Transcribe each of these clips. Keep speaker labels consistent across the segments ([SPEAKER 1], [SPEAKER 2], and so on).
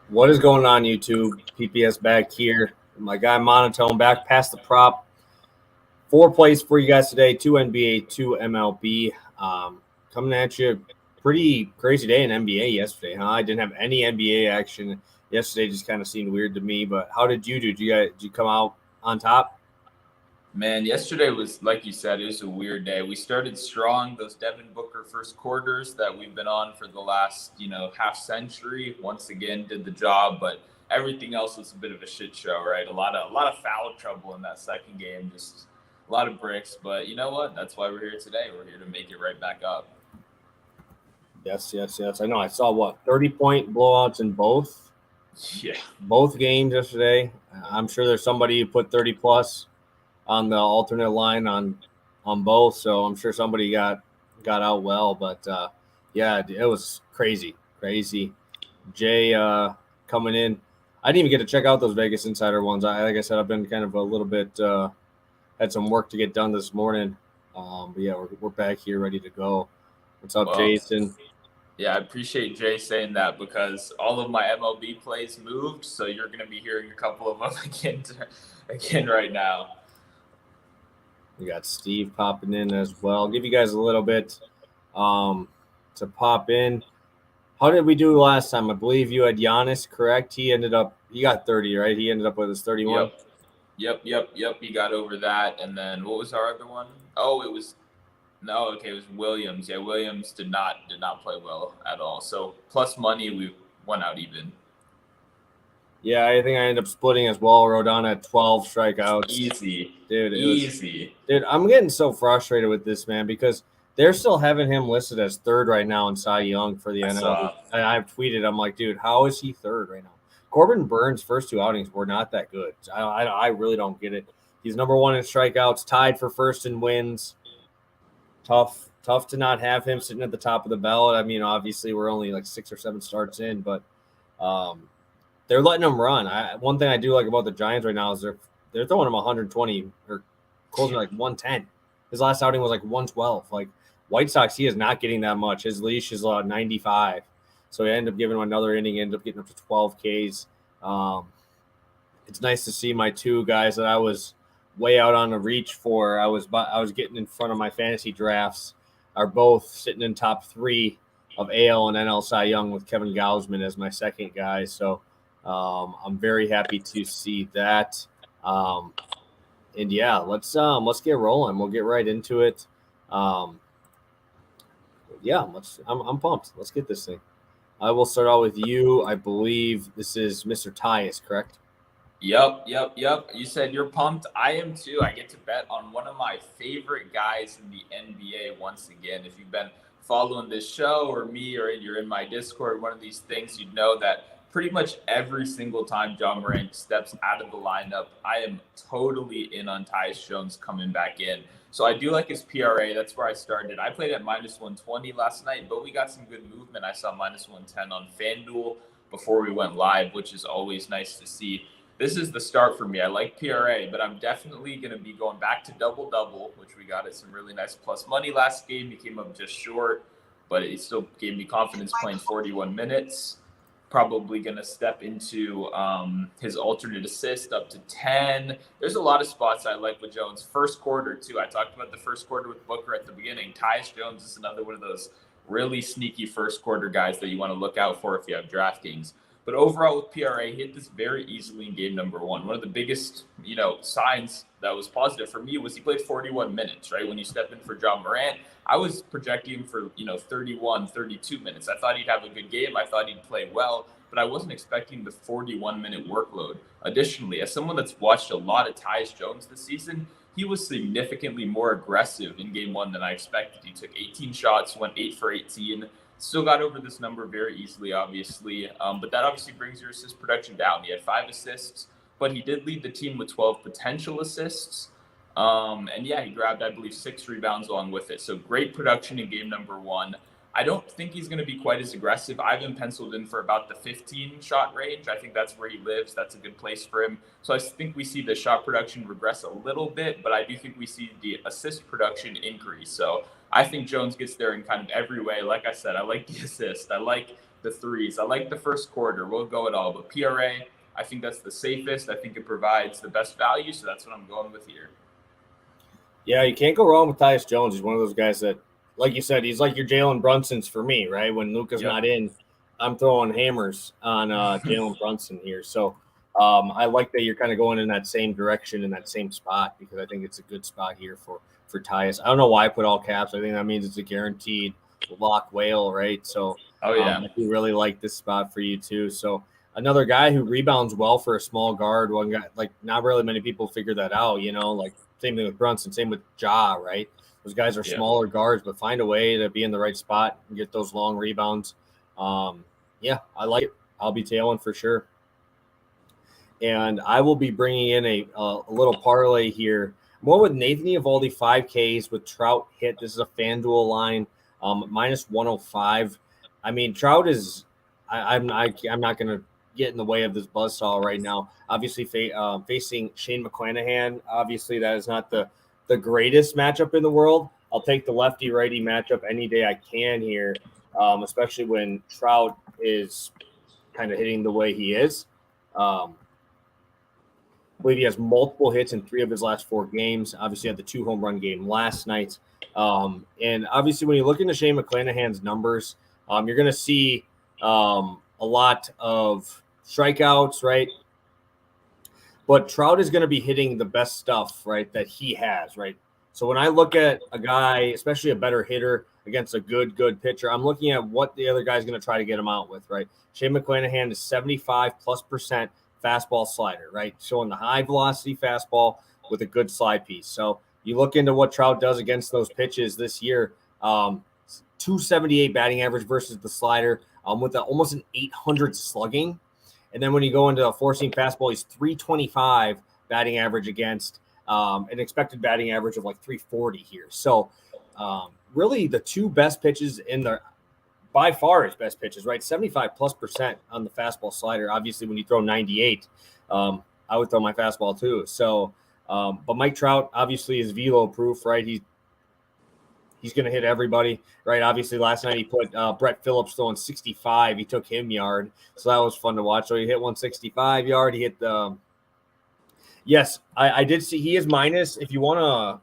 [SPEAKER 1] What is going on, YouTube? PPS back here. My guy Monotone back past the prop. 4 plays for you guys today: two NBA, two MLB. Coming at you, pretty crazy day in NBA yesterday, huh? I didn't have any NBA action yesterday. Just kind of seemed weird to me. But how did you do? Did you come out on top?
[SPEAKER 2] Man, yesterday was, like you said, it was a weird day. We started strong, those Devin Booker first quarters that we've been on for the last, half century, once again did the job, but everything else was a bit of a shit show, right? A lot of foul trouble in that second game, just a lot of bricks, but you know what? That's why we're here today. We're here to make it right back up.
[SPEAKER 1] Yes. I know. I saw 30-point blowouts in
[SPEAKER 2] Yeah.
[SPEAKER 1] both games yesterday. I'm sure there's somebody who put 30 plus on the alternate line on both. So I'm sure somebody got out well. But yeah, it was crazy. Jay coming in. I didn't even get to check out those Vegas Insider ones. Like I said, I've been kind of a little bit had some work to get done this morning. But yeah, we're back here ready to go. What's up,
[SPEAKER 2] Well,
[SPEAKER 1] Jason?
[SPEAKER 2] yeah, I appreciate Jay saying that because all of my MLB plays moved, so you're going to be hearing a couple of them again right now.
[SPEAKER 1] We got Steve popping in as well. I'll give you guys a little bit um, to pop in. How did we do last time? I believe you had Giannis, correct? He got 30, right? He ended up with his 31.
[SPEAKER 2] Yep. Yep. He got over that. And then what was our other one? Oh, it was no, okay, it was Williams. Yeah, Williams did not play well at all. So plus money, we went out even.
[SPEAKER 1] Yeah, I think I ended up splitting as well. Rodon had 12 strikeouts.
[SPEAKER 2] Easy.
[SPEAKER 1] Dude,
[SPEAKER 2] Easy.
[SPEAKER 1] I'm getting so frustrated with this, man, because they're still having him listed as third right now in Cy Young for the
[SPEAKER 2] I
[SPEAKER 1] NL.
[SPEAKER 2] saw.
[SPEAKER 1] And I've tweeted, I'm like, dude, how is he third right now? Corbin Burns' first two outings were not that good. I really don't get it. He's number one in strikeouts, tied for first in wins. Tough to not have him sitting at the top of the ballot. I mean, obviously we're only like 6 or 7 starts in, but um, they're letting him run. One thing I do like about the Giants right now is they're throwing him 120 or closing to like 110. His last outing was like 112. Like White Sox, he is not getting that much. His leash is 95. So he ended up giving him another inning, ended up getting up to 12 Ks. It's nice to see my two guys that I was way out on the reach for. I was getting in front of my fantasy drafts are both sitting in top three of AL and NL Cy Young with Kevin Gausman as my second guy. So I'm very happy to see that. And yeah, let's get rolling. We'll get right into it. Um, yeah, I'm pumped. Let's get this thing. I will start out with you. I believe this is Mr. Tyus, correct?
[SPEAKER 2] Yep. You said you're pumped. I am too. I get to bet on one of my favorite guys in the NBA once again. If you've been following this show or me or you're in my Discord, one of these things, you'd know that pretty much every single time John Morant steps out of the lineup, I am totally in on Tyus Jones coming back in. So I do like his PRA. That's where I started. I played at minus 120 last night, but we got some good movement. I saw minus 110 on FanDuel before we went live, which is always nice to see. This is the start for me. I like PRA, but I'm definitely going to be going back to double-double, which we got at some really nice plus money last game. He came up just short, but it still gave me confidence playing 41 minutes. Probably going to step into his alternate assist up to 10. There's a lot of spots I like with Jones. First quarter, too. I talked about the first quarter with Booker at the beginning. Tyus Jones is another one of those really sneaky first quarter guys that you want to look out for if you have DraftKings. But overall with PRA, he hit this very easily in game number one. One of the biggest, signs that was positive for me was he played 41 minutes, right? When you step in for John Morant, I was projecting him for, 31, 32 minutes. I thought he'd have a good game. I thought he'd play well, but I wasn't expecting the 41-minute workload. Additionally, as someone that's watched a lot of Tyus Jones this season, he was significantly more aggressive in game one than I expected. He took 18 shots, went 8 for 18. Still got over this number very easily, obviously. But that obviously brings your assist production down. He had 5 assists, but he did lead the team with 12 potential assists. And yeah, he grabbed, I believe, 6 rebounds along with it. So great production in game number one. I don't think he's going to be quite as aggressive. I've been penciled in for about the 15-shot range. I think that's where he lives. That's a good place for him. So I think we see the shot production regress a little bit, but I do think we see the assist production increase. So I think Jones gets there in kind of every way. Like I said, I like the assist. I like the threes. I like the first quarter. We'll go it all. But PRA, I think that's the safest. I think it provides the best value. So that's what I'm going with here.
[SPEAKER 1] Yeah, you can't go wrong with Tyus Jones. He's one of those guys that, like you said, he's like your Jalen Brunson's for me, right? When Luka's not in, I'm throwing hammers on Jalen Brunson here. So I like that you're kind of going in that same direction in that same spot because I think it's a good spot here for Tyus. I don't know why I put all caps. I think that means it's a guaranteed lock whale, right? So I do really like this spot for you too. So another guy who rebounds well for a small guard. One guy, like not really many people figure that out, like same thing with Brunson, same with Ja, right? Those guys are smaller guards, but find a way to be in the right spot and get those long rebounds. I like it. I'll be tailing for sure. And I will be bringing in a little parlay here. More with Nathan Eovaldi 5Ks with Trout hit. This is a FanDuel line, minus 105. I mean, Trout is I'm not going to get in the way of this buzzsaw right now. Obviously, facing Shane McClanahan. Obviously, that is not the greatest matchup in the world. I'll take the lefty-righty matchup any day I can here, especially when Trout is kind of hitting the way he is. I believe he has multiple hits in 3 of his last 4 games. Obviously, had the 2 home run game last night. And obviously, when you look into Shane McClanahan's numbers, you're going to see a lot of strikeouts, right? But Trout is going to be hitting the best stuff, right, that he has, right? So when I look at a guy, especially a better hitter against a good pitcher, I'm looking at what the other guy's going to try to get him out with, right? Shane McClanahan is 75+% fastball slider, right? Showing the high velocity fastball with a good slide piece. So you look into what Trout does against those pitches this year, 278 batting average versus the slider, with almost an 800 slugging. And then when you go into a four-seam fastball, he's 325 batting average against an expected batting average of like 340 here. So really the 2 best pitches by far his best pitches, right? 75+% on the fastball slider. Obviously, when you throw 98, I would throw my fastball too. So, but Mike Trout obviously is velo proof, right? He's going to hit everybody, right? Obviously, last night he put Brett Phillips throwing 65. He took him yard, so that was fun to watch. So he hit 165 yard. He hit the yes, I did see he is minus. If you want to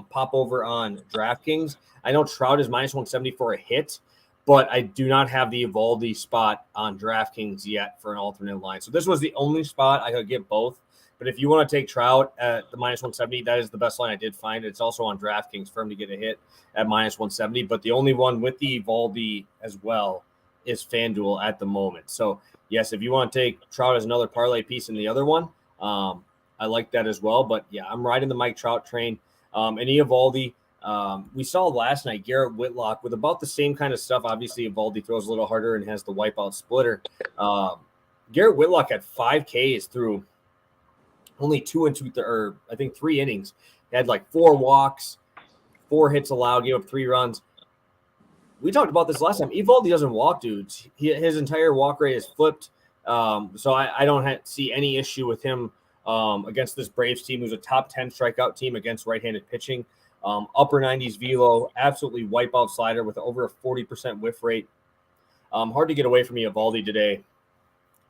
[SPEAKER 1] pop over on DraftKings, I know Trout is minus 170 for a hit, but I do not have the Eovaldi spot on DraftKings yet for an alternate line. So this was the only spot I could get both. But if you want to take Trout at the minus 170, that is the best line I did find. It's also on DraftKings for him to get a hit at minus 170. But the only one with the Eovaldi as well is FanDuel at the moment. So, yes, if you want to take Trout as another parlay piece in the other one, I like that as well. But, yeah, I'm riding the Mike Trout train. And Eovaldi, we saw last night Garrett Whitlock with about the same kind of stuff. Obviously, Eovaldi throws a little harder and has the wipeout splitter. Garrett Whitlock had 5 Ks through only 2 and 2, or I think 3 innings. He had like 4 walks, 4 hits allowed, gave up 3 runs. We talked about this last time. Eovaldi doesn't walk dudes. His entire walk rate is flipped. So I don't see any issue with him against this Braves team, who's a top 10 strikeout team against right-handed pitching. Upper 90s velo, absolutely wipeout slider with over a 40% whiff rate. Hard to get away from Eovaldi today.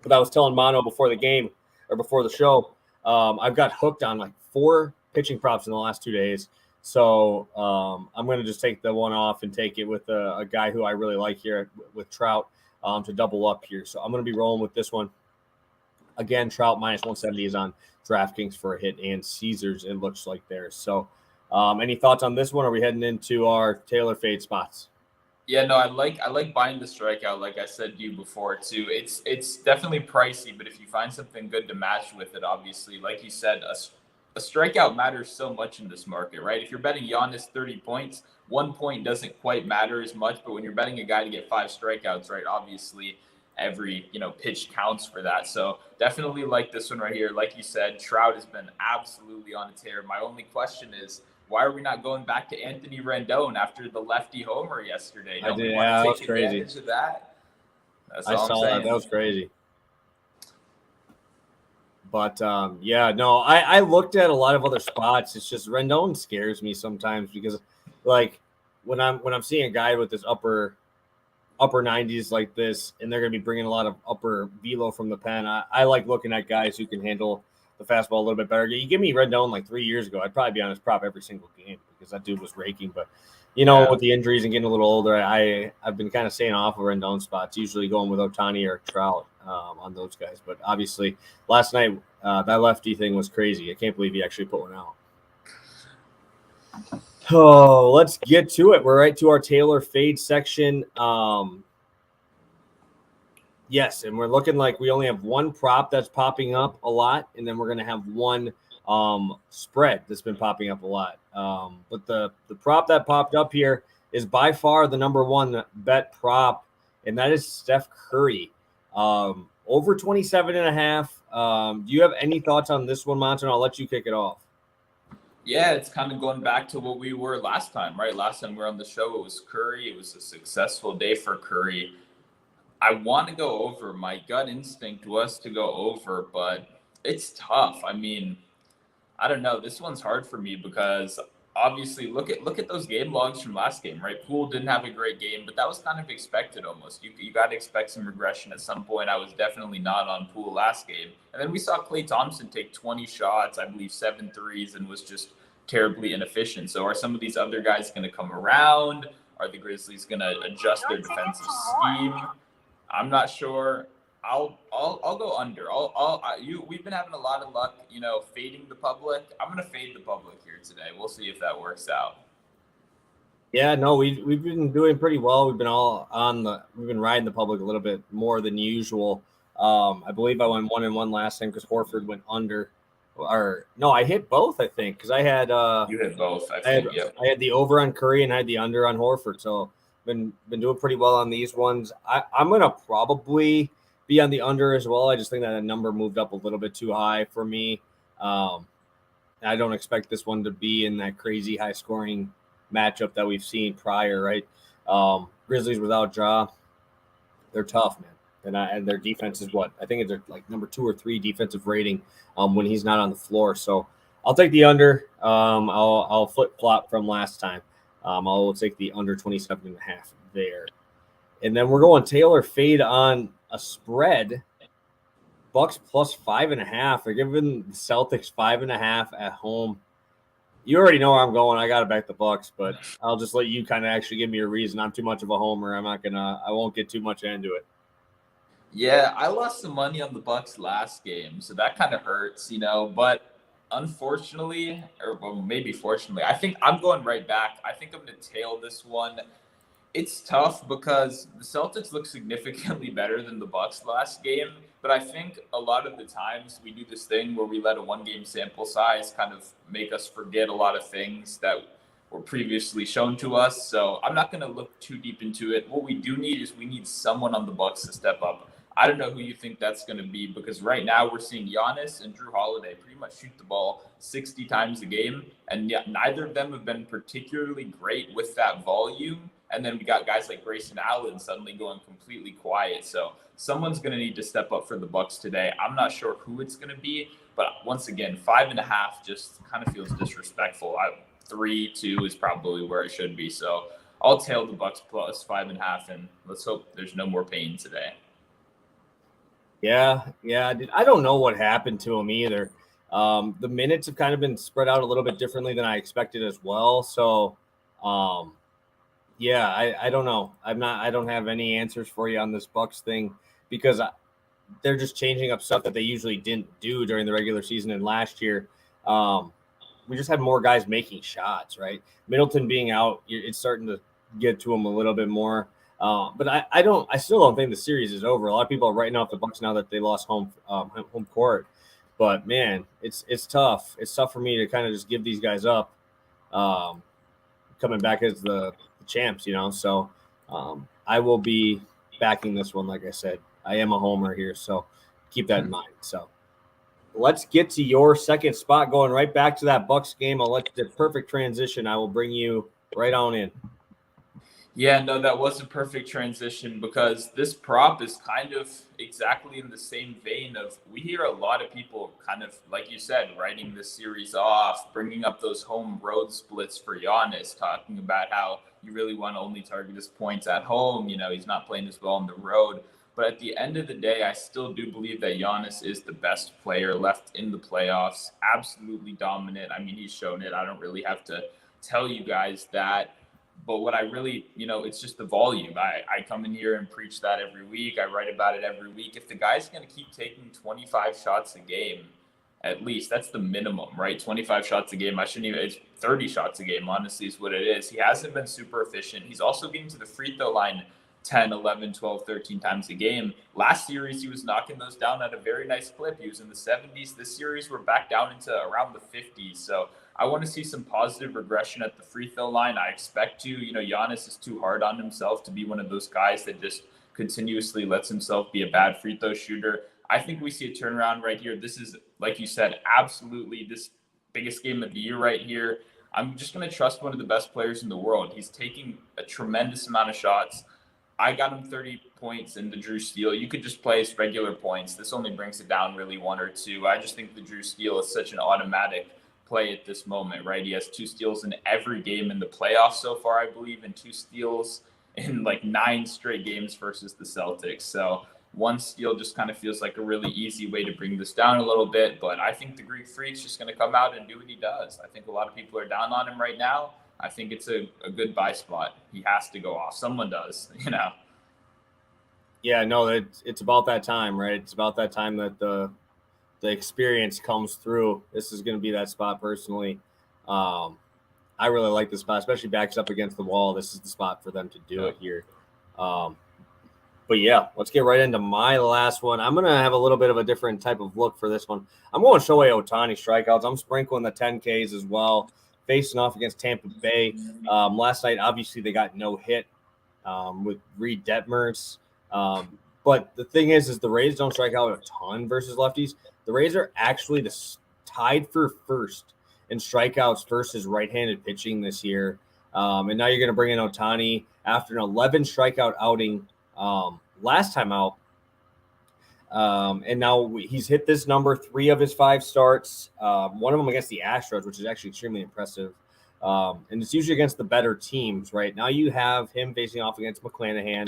[SPEAKER 1] But I was telling Mono before the game or before the show, I've got hooked on like 4 pitching props in the last 2 days. So I'm going to just take the one off and take it with a guy who I really like here with Trout to double up here. So I'm going to be rolling with this one. Again, Trout minus 170 is on DraftKings for a hit and Caesars, it looks like there. So any thoughts on this one? Are we heading into our Taylor fade spots?
[SPEAKER 2] Yeah, no, I like buying the strikeout, like I said to you before too. It's definitely pricey, but if you find something good to match with it, obviously, like you said, a strikeout matters so much in this market, right? If you're betting Giannis 30 points, 1 point doesn't quite matter as much, but when you're betting a guy to get 5 strikeouts, right, obviously every pitch counts for that. So definitely like this one right here. Like you said, Trout has been absolutely on a tear. My only question is, why are we not going back to Anthony Rendon after the lefty homer yesterday?
[SPEAKER 1] I did. Yeah, that was crazy.
[SPEAKER 2] Of that? That's
[SPEAKER 1] I saw that. That was crazy. But I looked at a lot of other spots. It's just Rendon scares me sometimes because, like, when I'm seeing a guy with this upper upper 90s like this, and they're going to be bringing a lot of upper velo from the pen. I like looking at guys who can handle the fastball a little bit better. You give me Rendon like 3 years ago, I'd probably be on his prop every single game because that dude was raking. But, with the injuries and getting a little older, I've been kind of staying off of Rendon spots, usually going with Ohtani or Trout on those guys. But obviously, last night, that lefty thing was crazy. I can't believe he actually put one out. Oh, let's get to it. We're right to our Taylor fade section. Yes, and we're looking like we only have one prop that's popping up a lot, and then we're going to have one spread that's been popping up a lot. But the prop that popped up here is by far the number one bet prop, and that is Steph Curry. Over 27.5. Do you have any thoughts on this one, Monotone? I'll let you kick it off.
[SPEAKER 2] Yeah, it's kind of going back to what we were last time, right? Last time we were on the show, it was Curry. It was a successful day for Curry. I want to go over. My gut instinct was to go over, but it's tough. I mean, I don't know. This one's hard for me because obviously look at those game logs from last game, right? Poole didn't have a great game, but that was kind of expected almost. You got to expect some regression at some point. I was definitely not on Poole last game. And then we saw Klay Thompson take 20 shots, I believe 7 threes, and was just terribly inefficient. So are some of these other guys going to come around? Are the Grizzlies going to adjust their defensive scheme? I'm not sure. I'll go under. We've been having a lot of luck, fading the public. I'm gonna fade the public here today. We'll see if that works out.
[SPEAKER 1] Yeah, no, we've been doing pretty well. We've been riding the public a little bit more than usual. I believe I went 1-1 last time because Horford went under. Or no, I hit both. I think because I had
[SPEAKER 2] you hit both. I
[SPEAKER 1] had the over on Curry and I had the under on Horford. So been doing pretty well on these ones. I'm gonna probably be on the under as well. I just think that number moved up a little bit too high for me. I don't expect this one to be in that crazy high scoring matchup that we've seen prior, right? Grizzlies without Ja, they're tough, man. And their defense is what? I think it's like number 2 or 3 defensive rating when he's not on the floor. So I'll take the under. I'll flip-flop from last time. I'll take the under 27.5 there. And then we're going Taylor fade on a spread. Bucks plus 5.5. They're giving the Celtics 5.5 at home. You already know where I'm going. I got to back the Bucks, but I'll just let you kind of actually give me a reason. I'm too much of a homer. I won't get too much into it.
[SPEAKER 2] Yeah, I lost some money on the Bucks last game, so that kind of hurts, but unfortunately, or maybe fortunately, I think I'm going right back. I think I'm going to tail this one. It's tough because the Celtics look significantly better than the Bucks last game, but I think a lot of the times we do this thing where we let a one-game sample size kind of make us forget a lot of things that were previously shown to us. So I'm not going to look too deep into it. What we do need is we need someone on the Bucks to step up. I don't know who you think that's going to be because right now we're seeing Giannis and Drew Holiday pretty much shoot the ball 60 times a game, and yet neither of them have been particularly great with that volume. And then we got guys like Grayson Allen suddenly going completely quiet. So someone's going to need to step up for the Bucks today. I'm not sure who it's going to be, but once again, 5.5 just kind of feels disrespectful. 3-2 is probably where it should be. So I'll tail the Bucks plus 5.5, and let's hope there's no more pain today.
[SPEAKER 1] Yeah. I don't know what happened to him either. The minutes have kind of been spread out a little bit differently than I expected as well. So, I don't know. I don't have any answers for you on this Bucks thing because they're just changing up stuff that they usually didn't do during the regular season and last year. We just had more guys making shots, right? Middleton being out, it's starting to get to him a little bit more. But I still don't think the series is over. A lot of people are writing off the Bucks now that they lost home court. But man, it's tough. It's tough for me to kind of just give these guys up, coming back as the champs, So I will be backing this one. Like I said, I am a homer here, so keep that in mind. So let's get to your second spot, going right back to that Bucks game. I'll let the perfect transition. I will bring you right on in.
[SPEAKER 2] Yeah, no, that was a perfect transition because this prop is kind of exactly in the same vein of we hear a lot of people kind of, like you said, writing this series off, bringing up those home road splits for Giannis, talking about how you really want to only target his points at home. He's not playing as well on the road. But at the end of the day, I still do believe that Giannis is the best player left in the playoffs. Absolutely dominant. I mean, he's shown it. I don't really have to tell you guys that. But what I really, it's just the volume. I come in here and preach that every week. I write about it every week. If the guy's going to keep taking 25 shots a game, at least that's the minimum, right? 25 shots a game. I shouldn't even, it's 30 shots a game, honestly, is what it is. He hasn't been super efficient. He's also getting to the free throw line 10, 11, 12, 13 times a game. Last series, he was knocking those down at a very nice clip. He was in the 70s. This series, we're back down into around the 50s. So I want to see some positive regression at the free throw line. I expect to. Giannis is too hard on himself to be one of those guys that just continuously lets himself be a bad free throw shooter. I think we see a turnaround right here. This is, like you said, absolutely this biggest game of the year right here. I'm just going to trust one of the best players in the world. He's taking a tremendous amount of shots. I got him 30 points in the Drew Steele. You could just play his regular points. This only brings it down really 1 or 2. I just think the Drew Steele is such an automatic play at this moment, right? He has 2 steals in every game in the playoffs so far, I believe, and 2 steals in like 9 straight games versus the Celtics. So 1 steal just kind of feels like a really easy way to bring this down a little bit. But I think the Greek Freak's just going to come out and do what he does. I think a lot of people are down on him right now. I think it's a good buy spot. He has to go off. Someone does,
[SPEAKER 1] Yeah, no, it's about that time, right? It's about that time that the experience comes through. This is going to be that spot personally. I really like this spot, especially backs up against the wall. This is the spot for them to do it here. But yeah, let's get right into my last one. I'm going to have a little bit of a different type of look for this one. I'm going Shohei Ohtani strikeouts. I'm sprinkling the 10Ks as well, facing off against Tampa Bay. Last night, obviously, they got no hit with Reed Detmers. But the thing is the Rays don't strike out a ton versus lefties. The Rays are actually tied for first in strikeouts versus right-handed pitching this year. And now you're going to bring in Ohtani after an 11 strikeout outing last time out. And now he's hit this number 3 of his 5 starts. One of them against the Astros, which is actually extremely impressive. And it's usually against the better teams, right? Now you have him facing off against McClanahan.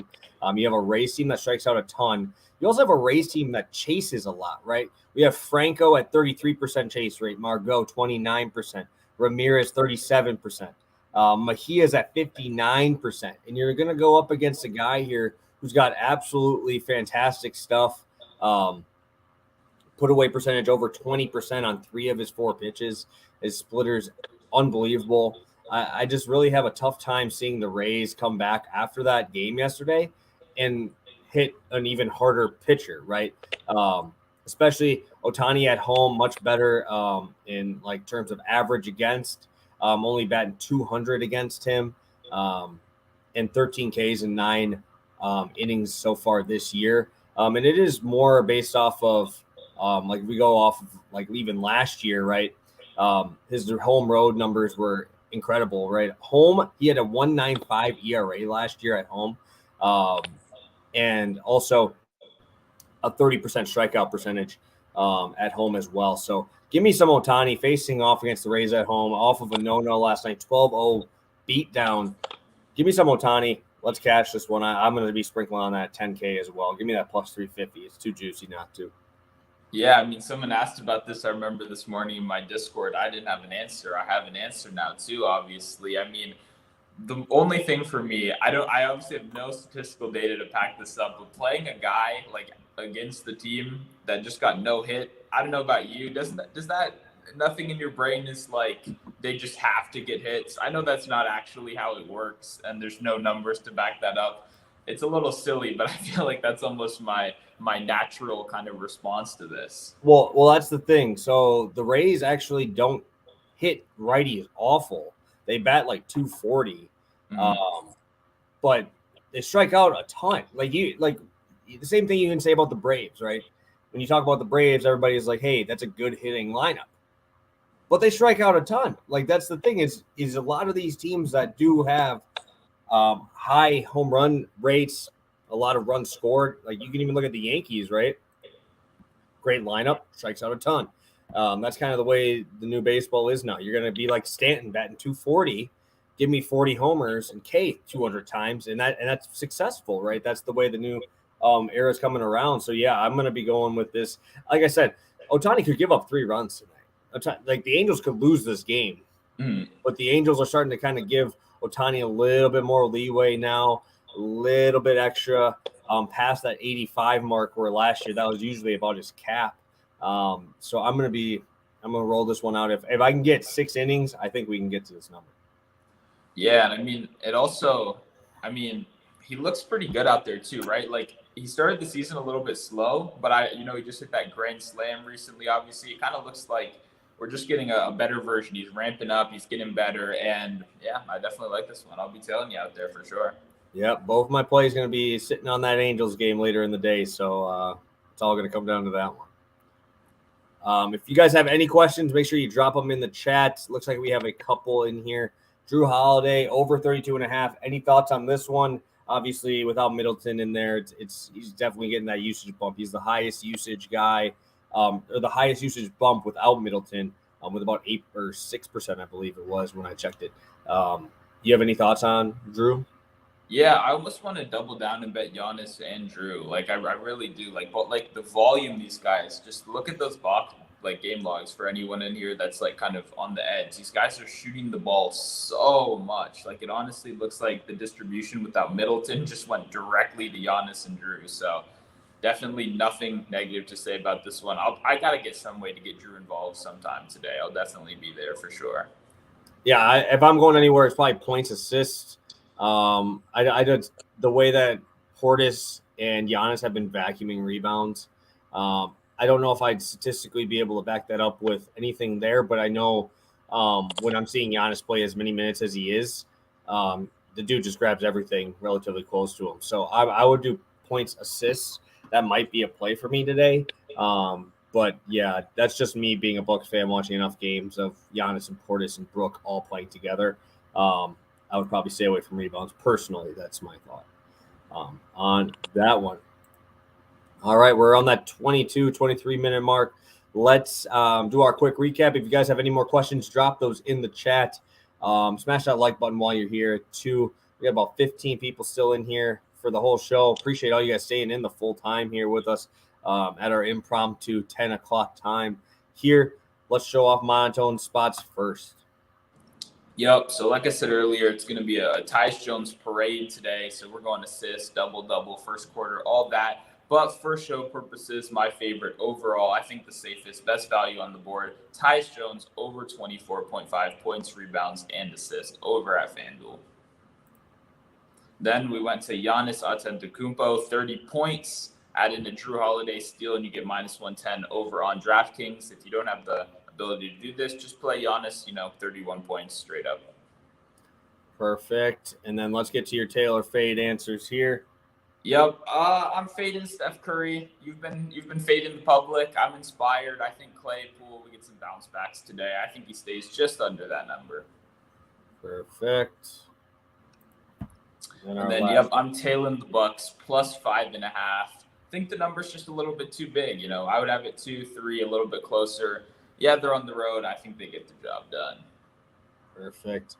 [SPEAKER 1] You have a Rays team that strikes out a ton. You also have a Rays team that chases a lot, right? We have Franco at 33% chase rate, Margot 29%, Ramirez 37%, Mejia's at 59%. And you're going to go up against a guy here who's got absolutely fantastic stuff. Put away percentage over 20% on 3 of his 4 pitches. His splitter's unbelievable. I just really have a tough time seeing the Rays come back after that game yesterday and hit an even harder pitcher, right? Especially Ohtani at home, much better in like terms of average against, only batting 200 against him, and 13 Ks in 9 innings so far this year. And it is more based off of like we go off of like even last year, right? His home road numbers were incredible, right? Home, he had a 1.95 ERA last year at home, and also a 30% strikeout percentage at home as well. So give me some Ohtani facing off against the Rays at home, off of a no-no last night, 12-0 beatdown. Give me some Ohtani. Let's cash this one. I'm going to be sprinkling on that 10K as well. Give me that plus 350. It's too juicy not to.
[SPEAKER 2] Yeah, I mean, someone asked about this. I remember this morning in my Discord. I didn't have an answer. I have an answer now too, obviously. I mean, the only thing for me, I obviously have no statistical data to back this up, but playing a guy like against the team that just got no hit, I don't know about you. Does that nothing in your brain is like they just have to get hits? I know that's not actually how it works, and there's no numbers to back that up. It's a little silly, but I feel like that's almost my natural kind of response to this.
[SPEAKER 1] Well, that's the thing. So the Rays actually don't hit righties awful. They bat like 240, but they strike out a ton. Like the same thing you can say about the Braves, right? When you talk about the Braves, everybody's like, "Hey, that's a good hitting lineup," but they strike out a ton. Like that's the thing is a lot of these teams that do have high home run rates, a lot of runs scored. Like you can even look at the Yankees, right? Great lineup, strikes out a ton. That's kind of the way the new baseball is now. You're going to be like Stanton batting 240, give me 40 homers and K 200 times, and that's successful, right? That's the way the new era is coming around. So yeah, I'm going to be going with this. Like I said, Ohtani could give up 3 runs tonight. Like the Angels could lose this game, but the Angels are starting to kind of give Ohtani a little bit more leeway now, a little bit extra. Past that 85 mark where last year that was usually about his cap. So I'm gonna roll this one out. If I can get 6 innings, I think we can get to this number.
[SPEAKER 2] Yeah, and I mean he looks pretty good out there too, right? Like he started the season a little bit slow, but he just hit that grand slam recently. Obviously, it kind of looks like we're just getting a better version. He's ramping up, he's getting better, and yeah, I definitely like this one. I'll be telling you out there for sure.
[SPEAKER 1] Yep, both my plays going to be sitting on that Angels game later in the day, so it's all going to come down to that one. If you guys have any questions, make sure you drop them in the chat. Looks like we have a couple in here. Drew Holiday, over 32.5. Any thoughts on this one? Obviously, without Middleton in there, he's definitely getting that usage bump. He's the highest usage guy, or the highest usage bump without Middleton, with about 8 or 6%, I believe it was when I checked it. You have any thoughts on Drew?
[SPEAKER 2] Yeah, I almost want to double down and bet Giannis and Drew. Like I really do. But the volume these guys. Just look at those game logs for anyone in here that's like kind of on the edge. These guys are shooting the ball so much. Like it honestly looks like the distribution without Middleton just went directly to Giannis and Drew. So definitely nothing negative to say about this one. I gotta get some way to get Drew involved sometime today. I'll definitely be there for sure.
[SPEAKER 1] Yeah, if I'm going anywhere, it's probably points, assists. I did the way that Portis and Giannis have been vacuuming rebounds. I don't know if I'd statistically be able to back that up with anything there, but I know when I'm seeing Giannis play as many minutes as he is, the dude just grabs everything relatively close to him. So I would do points, assists. That might be a play for me today. But yeah, that's just me being a Bucks fan watching enough games of Giannis and Portis and Brook all playing together. I would probably stay away from rebounds. Personally, that's my thought on that one. All right, we're on that 22, 23-minute mark. Let's do our quick recap. If you guys have any more questions, drop those in the chat. Smash that like button while you're here, too. We got about 15 people still in here for the whole show. Appreciate all you guys staying in the full time here with us at our impromptu 10 o'clock time here. Let's show off Monotone spots first.
[SPEAKER 2] Yep. So like I said earlier, it's going to be a Tyus Jones parade today. So we're going assist, double, first quarter, all that. But for show purposes, my favorite overall, I think the safest, best value on the board, Tyus Jones over 24.5 points, rebounds, and assists over at FanDuel. Then we went to Giannis Antetokounmpo, 30 points. Add in a Drew Holiday steal, and you get minus 110 over on DraftKings. If you don't have the ability to do this, just play Giannis, 31 points straight up.
[SPEAKER 1] Perfect. And then let's get to your Taylor fade answers here.
[SPEAKER 2] Yep. I'm fading Steph Curry. You've been fading the public. I'm inspired. I think Claypool, we get some bounce backs today. I think he stays just under that number.
[SPEAKER 1] Perfect.
[SPEAKER 2] And then I'm tailing the Bucks plus 5.5. I think the number's just a little bit too big. I would have it 2-3, a little bit closer. Yeah, they're on the road. I think they get the job done.
[SPEAKER 1] Perfect.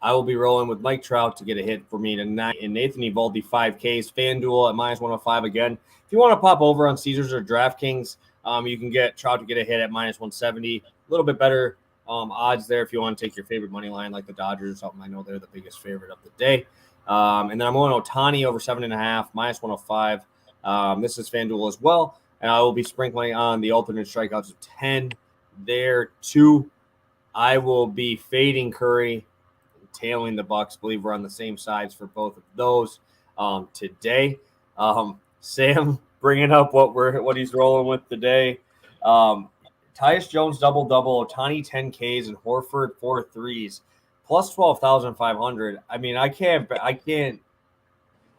[SPEAKER 1] I will be rolling with Mike Trout to get a hit for me tonight. And Nathan Eovaldi, 5Ks. FanDuel at minus 105 again. If you want to pop over on Caesars or DraftKings, you can get Trout to get a hit at minus 170. A little bit better odds there if you want to take your favorite money line like the Dodgers or something. I know they're the biggest favorite of the day. And then I'm going Ohtani over 7.5, minus 105. This is FanDuel as well. And I will be sprinkling on the alternate strikeouts of 10 there too. I will be fading Curry, tailing the Bucks. Believe we're on the same sides for both of those today. Sam bringing up what he's rolling with today. Tyus Jones double, Ohtani 10Ks, and Horford 4 threes, plus 12,500. I mean, I can't.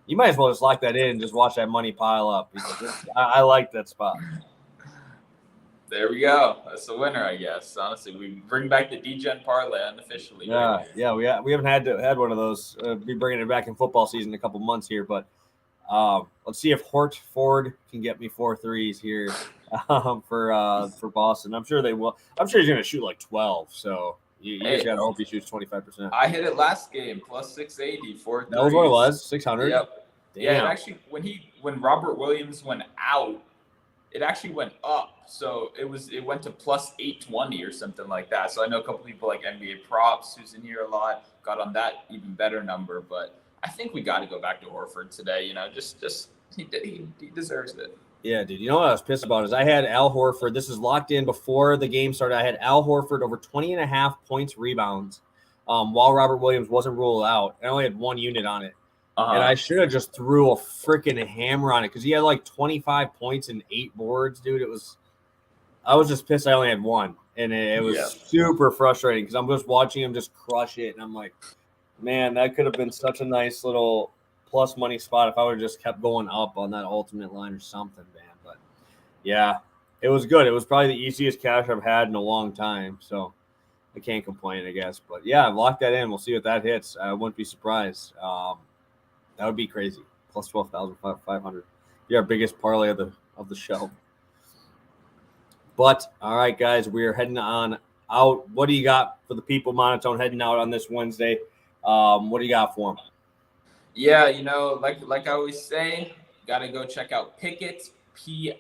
[SPEAKER 1] You might as well just lock that in and just watch that money pile up. I like that spot.
[SPEAKER 2] There we go. That's the winner, I guess. Honestly, we bring back the DGen parlay unofficially.
[SPEAKER 1] Yeah, yeah, we haven't had one of those. Be bringing it back in football season in a couple months here, but let's see if Hort Ford can get me 4 threes here for Boston. I'm sure they will. I'm sure he's going to shoot like 12. So you just got to hope he shoots 25%.
[SPEAKER 2] I hit it last game, plus 680, 4 threes.
[SPEAKER 1] That was what it was, 600.
[SPEAKER 2] Yep.
[SPEAKER 1] Damn.
[SPEAKER 2] Yeah, it actually when Robert Williams went out, it actually went up. So it went to plus 820 or something like that. So I know a couple people like NBA Props, who's in here a lot, got on that even better number. But I think we got to go back to Horford today. You know, just he deserves it.
[SPEAKER 1] Yeah, dude. You know what I was pissed about is I had Al Horford. This is locked in before the game started. I had Al Horford over 20.5 points rebounds while Robert Williams wasn't ruled out. I only had 1 unit on it. And I should have just threw a freaking hammer on it because he had like 25 points and 8 boards, dude. I was just pissed I only had 1. And it was super frustrating because I'm just watching him just crush it. And I'm like, man, that could have been such a nice little plus money spot if I would have just kept going up on that ultimate line or something, man. But yeah, it was good. It was probably the easiest cash I've had in a long time. So I can't complain, I guess. But yeah, I've locked that in. We'll see what that hits. I wouldn't be surprised. That would be crazy. Plus 12,500. You're our biggest parlay of the show. But all right, guys, we are heading on out. What do you got for the people, Monotone, heading out on this Wednesday? What do you got for them?
[SPEAKER 2] Yeah, you know, like I always say, gotta go check out Pickit, Pikkit.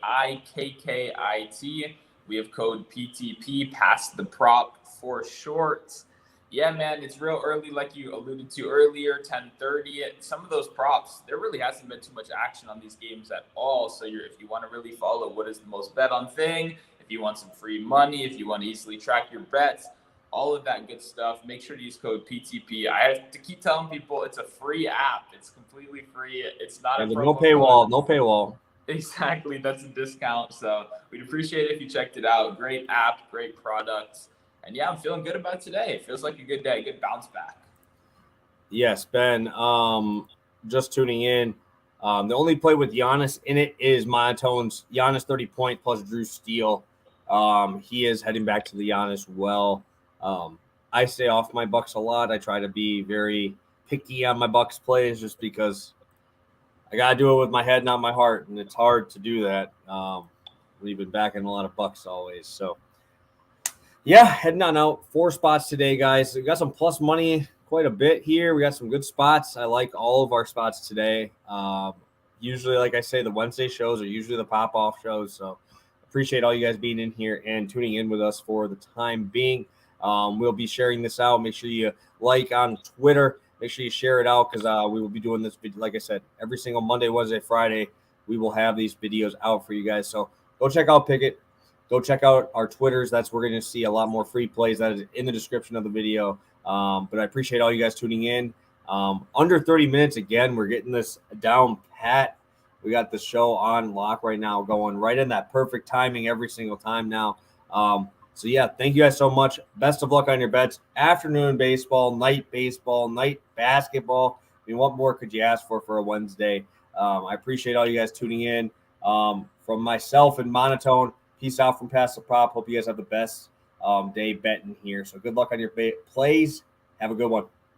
[SPEAKER 2] We have code PTP, pass the prop for short. Yeah, man, it's real early, like you alluded to earlier, 10:30. Some of those props, there really hasn't been too much action on these games at all. So if you want to really follow what is the most bet on thing, if you want some free money, if you want to easily track your bets, all of that good stuff, make sure to use code PTP. I have to keep telling people it's a free app. It's completely free. It's not
[SPEAKER 1] no paywall. No paywall.
[SPEAKER 2] Exactly. That's a discount. So we'd appreciate it if you checked it out. Great app, great products. And yeah, I'm feeling good about today. It feels like a good day, good bounce back.
[SPEAKER 1] Yes, Ben. Just tuning in. The only play with Giannis in it is Monotone's Giannis 30-point plus Drew Steele. He is heading back to the Giannis well. I stay off my Bucks a lot. I try to be very picky on my Bucks plays just because I got to do it with my head, not my heart. And it's hard to do that. We've been backing a lot of Bucks always. So, yeah, heading on out. 4 spots today, guys. We got some plus money quite a bit here. We got some good spots. I like all of our spots today. Usually, like I say, the Wednesday shows are usually the pop-off shows. So appreciate all you guys being in here and tuning in with us for the time being. We'll be sharing this out. Make sure you like on Twitter. Make sure you share it out because we will be doing this, like I said, every single Monday, Wednesday, Friday. We will have these videos out for you guys. So go check out Pickit. Go check out our Twitters. That's where we're going to see a lot more free plays. That is in the description of the video. But I appreciate all you guys tuning in. Under 30 minutes, again, we're getting this down pat. We got the show on lock right now, going right in that perfect timing every single time now. So, yeah, thank you guys so much. Best of luck on your bets. Afternoon baseball, night basketball. I mean, what more could you ask for a Wednesday? I appreciate all you guys tuning in. From myself and Monotone, peace out from Pass the Prop. Hope you guys have the best day betting here. So good luck on your plays. Have a good one.